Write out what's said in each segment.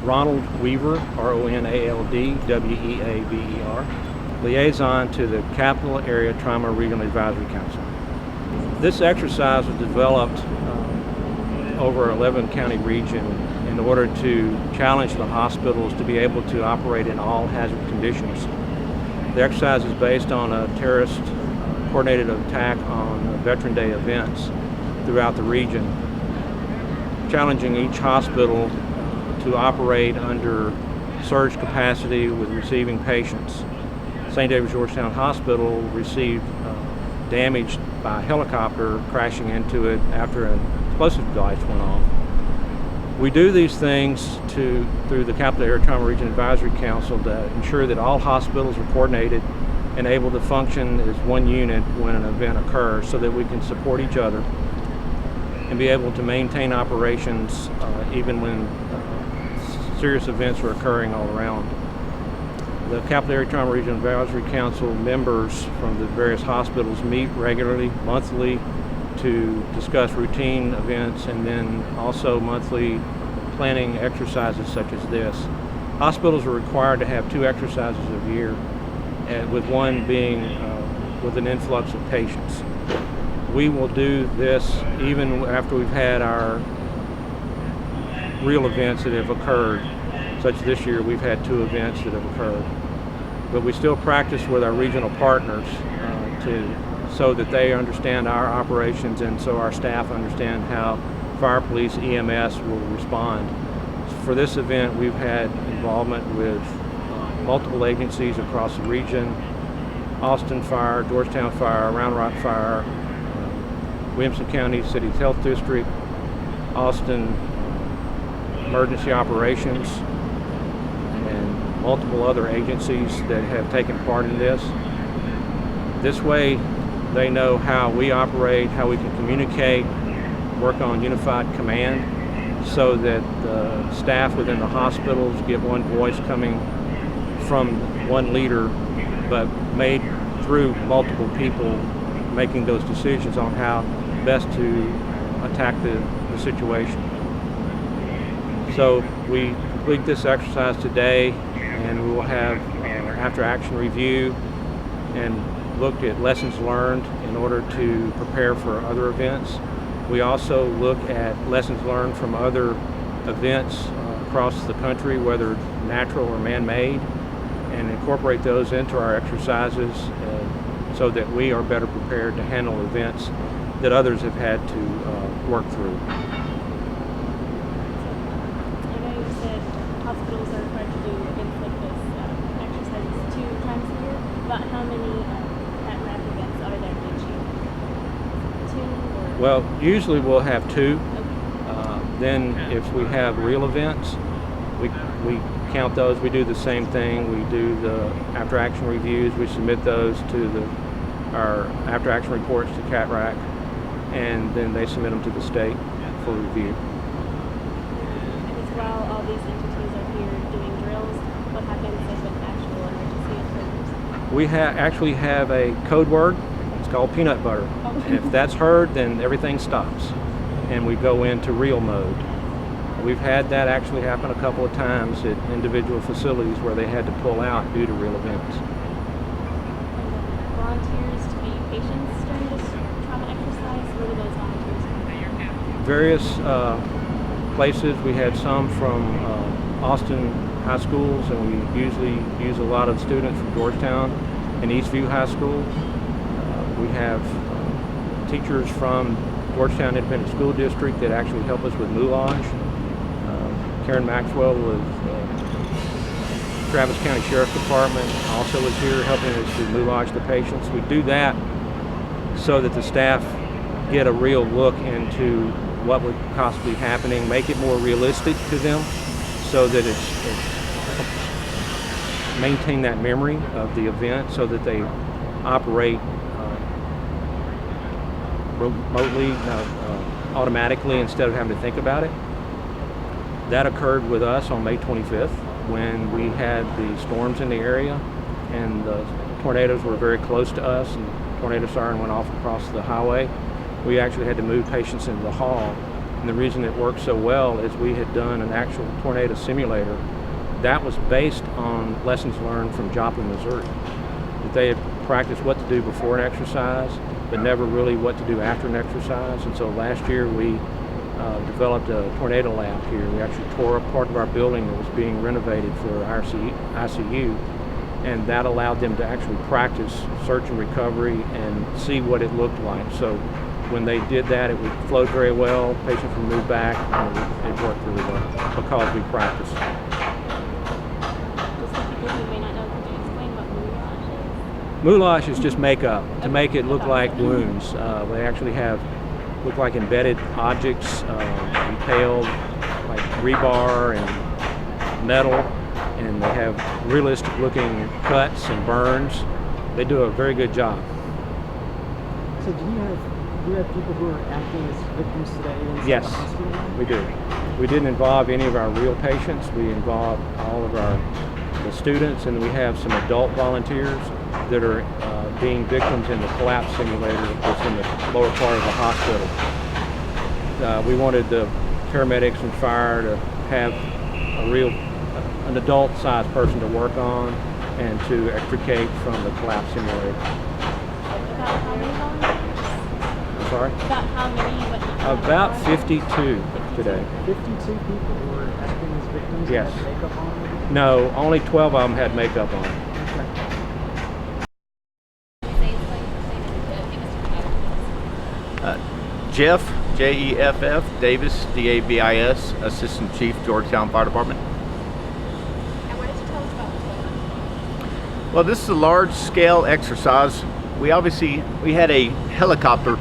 Ronald Weaver, Ronaldweaver, liaison to the Capital Area Trauma Regional Advisory Council. This exercise was developed over 11 county region in order to challenge the hospitals to be able to operate in all hazard conditions. The exercise is based on a terrorist coordinated attack on Veteran Day events throughout the region, challenging each hospital to operate under surge capacity with receiving patients. St. David's Georgetown Hospital received damage by a helicopter crashing into it after an explosive device went off. We do these things through the Capital Area Trauma Region Advisory Council to ensure that all hospitals are coordinated and able to function as one unit when an event occurs, so that we can support each other and be able to maintain operations even when serious events are occurring all around. The Capital Area Trauma Region Advisory Council members from the various hospitals meet regularly, monthly, to discuss routine events, and then also monthly planning exercises such as this. Hospitals are required to have 2 exercises a year, with one being with an influx of patients. We will do this even after we've had our real events that have occurred, such as this year we've had 2 events that have occurred. But we still practice with our regional partners so that they understand our operations, and so our staff understand how fire, police, EMS will respond. For this event, we've had involvement with multiple agencies across the region: Austin Fire, Georgetown Fire, Round Rock Fire, Williamson County City Health District, Austin Emergency Operations, and multiple other agencies that have taken part in this. This way, they know how we operate, how we can communicate, work on unified command, so that the staff within the hospitals get one voice coming from one leader, but made through multiple people making those decisions on how best to attack the situation. So we complete this exercise today, and we will have after action review and look at lessons learned in order to prepare for other events. We also look at lessons learned from other events across the country, whether natural or man-made, and incorporate those into our exercises so that we are better prepared to handle events that others have had to work through. I know you said hospitals are required to do events like this, exercises 2 times a year. About how many CTRAC events are there each year? 2 or? Well, usually we'll have 2. Okay. Then if we have real events, we count those. We do the same thing. We do the after action reviews. We submit those to our after action reports to CTRAC, and then they submit them to the state for review. And as well, all these entities are here doing drills. What happens if an actual emergency occurs? We actually have a code word. It's called peanut butter. Oh. And if that's heard, then everything stops, and we go into real mode. We've had that actually happen a couple of times at individual facilities where they had to pull out due to real events. Volunteers to be patients during this trauma exercise? Where do those volunteers come from? Various places. We had some from Austin high schools, and we usually use a lot of students from Georgetown and Eastview High School. We have teachers from Georgetown Independent School District that actually help us with moulage. Karen Maxwell with Travis County Sheriff's Department also is here helping us to moulage the patients. We do that so that the staff get a real look into what would possibly be happening, make it more realistic to them, so that it's maintain that memory of the event, so that they operate remotely, automatically, instead of having to think about it. That occurred with us on May 25th when we had the storms in the area, and the tornadoes were very close to us, and tornado siren went off across the highway. We actually had to move patients into the hall. And the reason it worked so well is we had done an actual tornado simulator that was based on lessons learned from Joplin, Missouri. That they had practiced what to do before an exercise, but never really what to do after an exercise. And so last year we developed a tornado lab here. We actually tore up part of our building that was being renovated for ICU, and that allowed them to actually practice search and recovery and see what it looked like. So when they did that, it would flow very well, patients would move back, and it worked really well because we practiced. Just for people who may not know, could you explain what Moulage is just makeup to make it look like wounds. They actually look like embedded objects, impaled like rebar and metal, and they have realistic looking cuts and burns. They do a very good job. So do you have people who are acting as victims today inside the Yes, hospital? we do. We didn't involve any of our real patients. We involved all of the students, and we have some adult volunteers that are being victims in the collapse simulator that's in the lower part of the hospital. We wanted the paramedics and fire to have an adult-sized person to work on and to extricate from the collapse simulator. About how many volunteers? Sorry? About how many? About 52 today. 52 people who are acting as victims Yes. and had makeup on? No, only 12 of them had makeup on. Jeff, Jeff Davis, Davis, Assistant Chief, Georgetown Fire Department. And what did you tell us about what's going on? Well, this is a large-scale exercise. We had a helicopter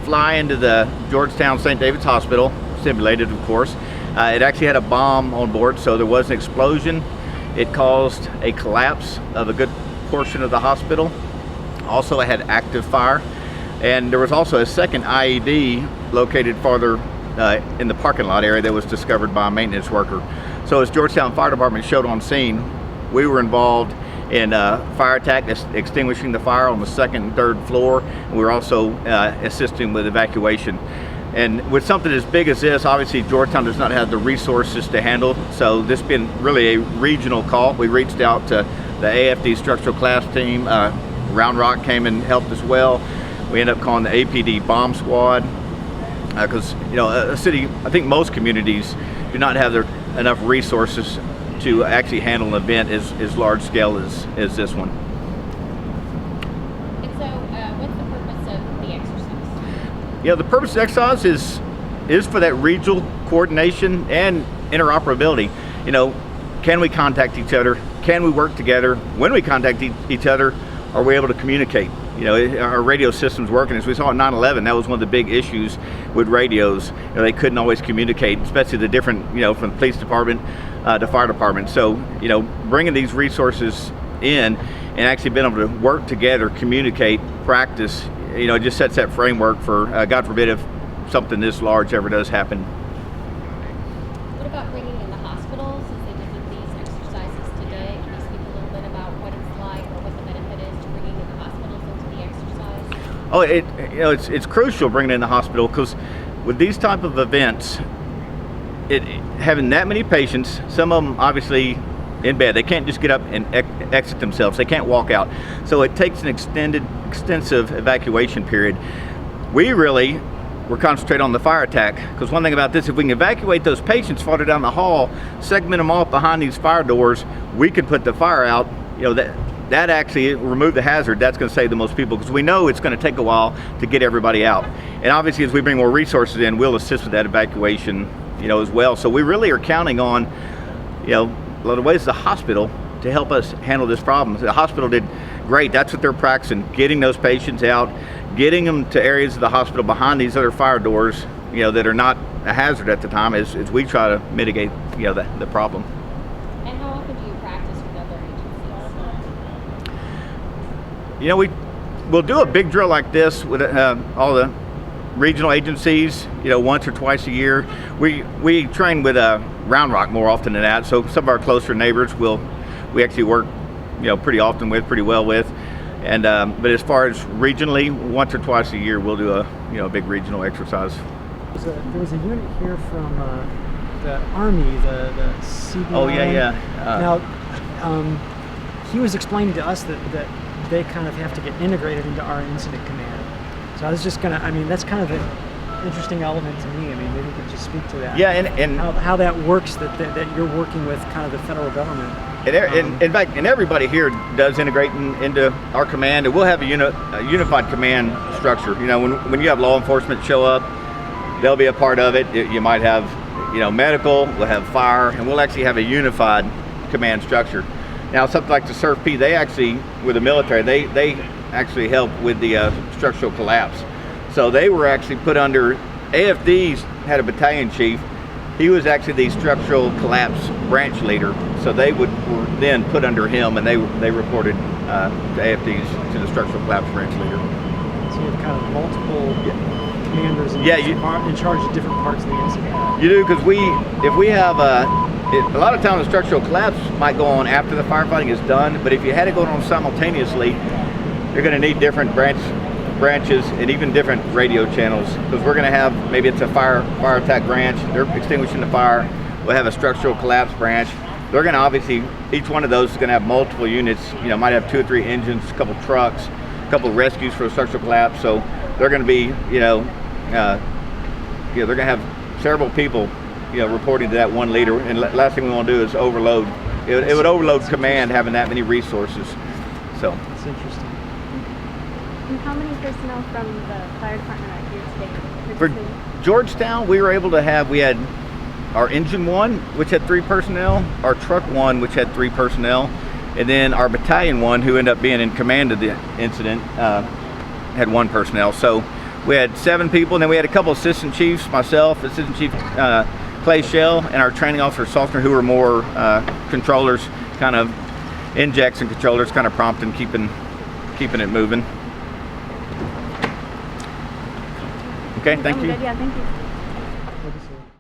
fly into the Georgetown St. David's Hospital, simulated of course. It actually had a bomb on board, so there was an explosion. It caused a collapse of a good portion of the hospital. Also, it had active fire. And there was also a second IED located farther in the parking lot area that was discovered by a maintenance worker. So as Georgetown Fire Department showed on scene, we were involved in fire attack, extinguishing the fire on the second and third floor. And we were also assisting with evacuation. And with something as big as this, obviously Georgetown does not have the resources to handle. So this has been really a regional call. We reached out to the AFD structural class team. Round Rock came and helped as well. We ended up calling the APD bomb squad because a city, I think most communities do not have enough resources to actually handle an event as large scale as this one. And so, what's the purpose of the exercise? The purpose of the exercise is for that regional coordination and interoperability. Can we contact each other? Can we work together? When we contact each other, are we able to communicate? Our radio system's working. As we saw at 9/11, that was one of the big issues with radios. They couldn't always communicate, especially the different, from the police department to fire department. So, bringing these resources in and actually being able to work together, communicate, practice, it just sets that framework for, God forbid, if something this large ever does happen. What about bringing in the hospitals as they did these exercises today? Can you speak a little bit about what it's like or what the benefit is to bringing in the hospitals into the exercise? It's crucial bringing in the hospital because with these type of events, having that many patients, some of them obviously in bed, they can't just get up and exit themselves. They can't walk out. So it takes an extensive evacuation period. We're concentrating on the fire attack because one thing about this, if we can evacuate those patients farther down the hall, segment them off behind these fire doors, we can put the fire out. That actually remove the hazard. That's going to save the most people because we know it's going to take a while to get everybody out. And obviously, as we bring more resources in, we'll assist with that evacuation, as well. So we really are counting on, a lot of ways the hospital to help us handle this problem. The hospital did great. That's what they're practicing, getting those patients out, getting them to areas of the hospital behind these other fire doors, that are not a hazard at the time as we try to mitigate, the problem. And how often do you practice with other agencies? We'll do a big drill like this with all the regional agencies, once or twice a year. We train with Round Rock more often than that. So some of our closer neighbors we actually work, pretty often with, pretty well with. And but as far as regionally, once or twice a year, we'll do a big regional exercise. There was a unit here from the Army, the CBI. Oh yeah. Now, he was explaining to us that they kind of have to get integrated into our incident command. So I was just gonna, I mean, that's kind of an interesting element to me. I mean, maybe you could just speak to that. Yeah, and how that works, that you're working with kind of the federal government. in fact, everybody here does integrate into our command, and we'll have a unified command structure. You know, when you have law enforcement show up, they'll be a part of it. You might have, you know, medical, we'll have fire, and we'll actually have a unified command structure. Now, something like the SURF-P, they actually, with the military, they actually help with the structural collapse. So they were actually put under, AFD's had a battalion chief. He was actually the structural collapse branch leader. So they were then put under him, and they reported to AFD's, to the structural collapse branch leader. So you have kind of multiple commanders in charge of different parts of the incident. You do, because if we have a lot of times the structural collapse might go on after the firefighting is done, but if you had it going on simultaneously, you're going to need different branches and even different radio channels, because we're going to have, maybe it's a fire attack branch, they're extinguishing the fire, we'll have a structural collapse branch. They're going to obviously, each one of those is going to have multiple units, you know, might have 2 or 3 engines, a couple trucks, a couple of rescues for a structural collapse. So they're going to be, they're going to have several people, reporting to that one leader. And last thing we want to do is overload. It would overload command having that many resources. So that's interesting. And how many personnel from the fire department are here today? For Georgetown, we had our engine 1, which had 3 personnel, our truck 1, which had 3 personnel, and then our battalion 1, who ended up being in command of the incident, had 1 personnel. So we had 7 people, and then we had a couple assistant chiefs, myself, Assistant Chief Clay Shell, and our training officer Saltner, who were more controllers, kind of injects and controllers, kind of prompting, keeping it moving. Okay, thank you. Good, yeah, thank you.